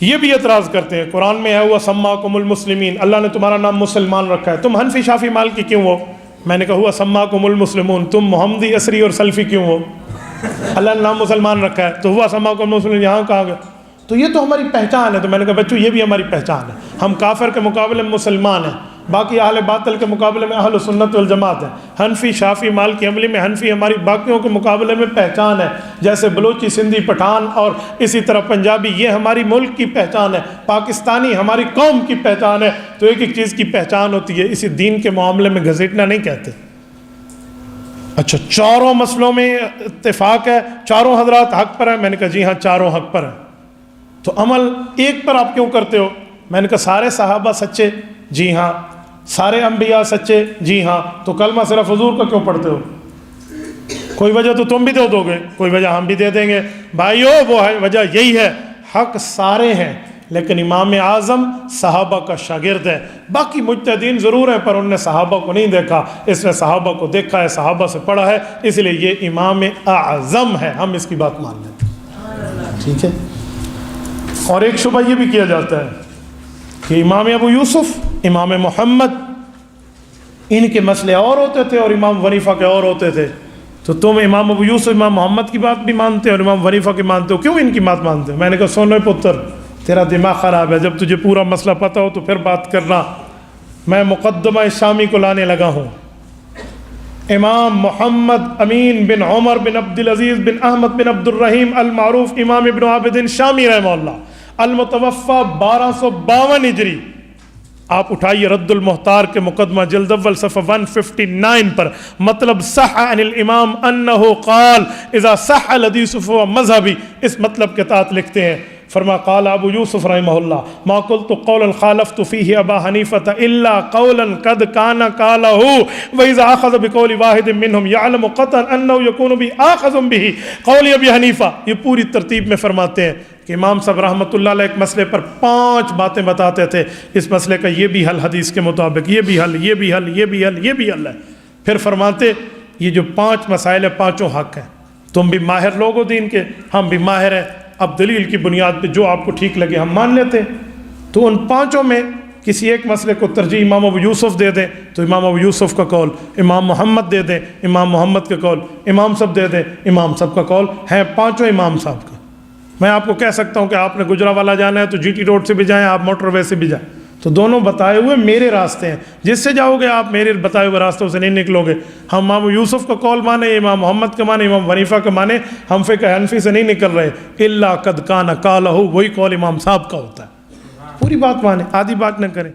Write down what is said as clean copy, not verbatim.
یہ بھی اعتراض کرتے ہیں، قرآن میں ہے ہوا سماکم المسلمین، اللہ نے تمہارا نام مسلمان رکھا ہے، تم حنفی شافی مالکی کیوں ہو؟ میں نے کہا ہوا سماکم المسلمون، تم محمدی عصری اور سلفی کیوں ہو؟ اللہ نے نام مسلمان رکھا ہے تو ہوا سماکم المسلمین، یہاں کہا گیا تو یہ تو ہماری پہچان ہے۔ تو میں نے کہا بچوں یہ بھی ہماری پہچان ہے، ہم کافر کے مقابلے میں مسلمان ہیں، باقی اہل باطل کے مقابلے میں اہل سنت والجماعت ہیں۔ حنفی شافی مالکی حنبلی میں حنفی ہماری باقیوں کے مقابلے میں پہچان ہے، جیسے بلوچی سندھی پٹھان اور اسی طرح پنجابی، یہ ہماری ملک کی پہچان ہے، پاکستانی ہماری قوم کی پہچان ہے۔ تو ایک ایک چیز کی پہچان ہوتی ہے، اسی دین کے معاملے میں گھسیٹنا نہیں کہتے۔ اچھا چاروں مسئلوں میں اتفاق ہے، چاروں حضرات حق پر ہیں؟ میں نے کہا جی ہاں چاروں حق پر ہیں۔ تو عمل ایک پر آپ کیوں کرتے ہو؟ میں نے کہا سارے صحابہ سچے؟ جی ہاں۔ سارے انبیاء سچے؟ جی ہاں۔ تو کلمہ صرف حضور کا کیوں پڑھتے ہو؟ کوئی وجہ تو تم بھی دے دو گے، کوئی وجہ ہم بھی دے دیں گے۔ بھائیو وہ وجہ یہی ہے، حق سارے ہیں لیکن امام اعظم صحابہ کا شاگرد ہے۔ باقی مجتہدین ضرور ہیں پر انہوں نے صحابہ کو نہیں دیکھا، اس نے صحابہ کو دیکھا ہے، صحابہ سے پڑھا ہے، اس لیے یہ امام اعظم ہے، ہم اس کی بات مان لیں۔ ٹھیک ہے۔ اور ایک شبہ یہ بھی کیا جاتا ہے کہ امام ابو یوسف، امام محمد، ان کے مسئلے اور ہوتے تھے اور امام ونیفہ کے اور ہوتے تھے، تو تم امام ابو یوسف امام محمد کی بات بھی مانتے اور امام ونیفہ کی مانتے ہو، کیوں ان کی بات مانتے ہو؟ میں نے کہا سونے پتر تیرا دماغ خراب ہے، جب تجھے پورا مسئلہ پتہ ہو تو پھر بات کرنا۔ میں مقدمہ شامی کو لانے لگا ہوں۔ امام محمد امین بن عمر بن عبدالعزیز بن احمد بن عبد الرحیم المعروف امام ابن عابدین شامی رحمہ اللہ، المتوفى 1252 ہجری۔ آپ اٹھائیے رد المحتار کے مقدمہ جلد اول صفحہ 159 پر، مطلب صح عن الامام انہ قال اذا صح الحدیث فهو مذہبی، اس مطلب کے تحت لکھتے ہیں، فرما قال ابو یوسف رحمہ اللہ ما قلت قولا خالفت فيه ابا حنیفة الا قولا قد كان قاله واذا اخذ بقول واحد منهم يعلم قطعا انه يكون به اخذ به قول ابی حنیفہ۔ یہ پوری ترتیب میں فرماتے ہیں کہ امام صاحب رحمۃ اللہ علیہ ایک مسئلے پر 5 باتیں بتاتے تھے، اس مسئلے کا یہ بھی حل حدیث کے مطابق، یہ بھی حل، یہ بھی حل، یہ بھی حل، یہ بھی حل ہے۔ پھر فرماتے یہ جو 5 مسائل ہیں پانچوں حق ہیں، تم بھی ماہر لوگ ہو دین کے، ہم بھی ماہر ہیں، اب دلیل کی بنیاد پہ جو آپ کو ٹھیک لگے ہم مان لیتے ہیں۔ تو ان 5 میں کسی ایک مسئلے کو ترجیح امام ابو یوسف دے دیں تو امام ابو یوسف کا قول، امام محمد دے دیں امام محمد کا قول، امام صاحب دے دیں امام صاحب کا قول، ہیں 5 امام صاحب کا۔ میں آپ کو کہہ سکتا ہوں کہ آپ نے گجرانوالہ جانا ہے تو جی ٹی روڈ سے بھی جائیں، آپ موٹر وے سے بھی جائیں، تو دونوں بتائے ہوئے میرے راستے ہیں، جس سے جاؤ گے آپ میرے بتائے ہوئے راستوں سے نہیں نکلو گے۔ ہم امام یوسف کا قول مانے، امام محمد کا مانے، امام ونیفہ کا مانے، ہم فقہ حنفی سے نہیں نکل رہے۔ الا قد کان قالہ، وہی قول امام صاحب کا ہوتا ہے۔ پوری بات مانے، آدھی بات نہ کریں۔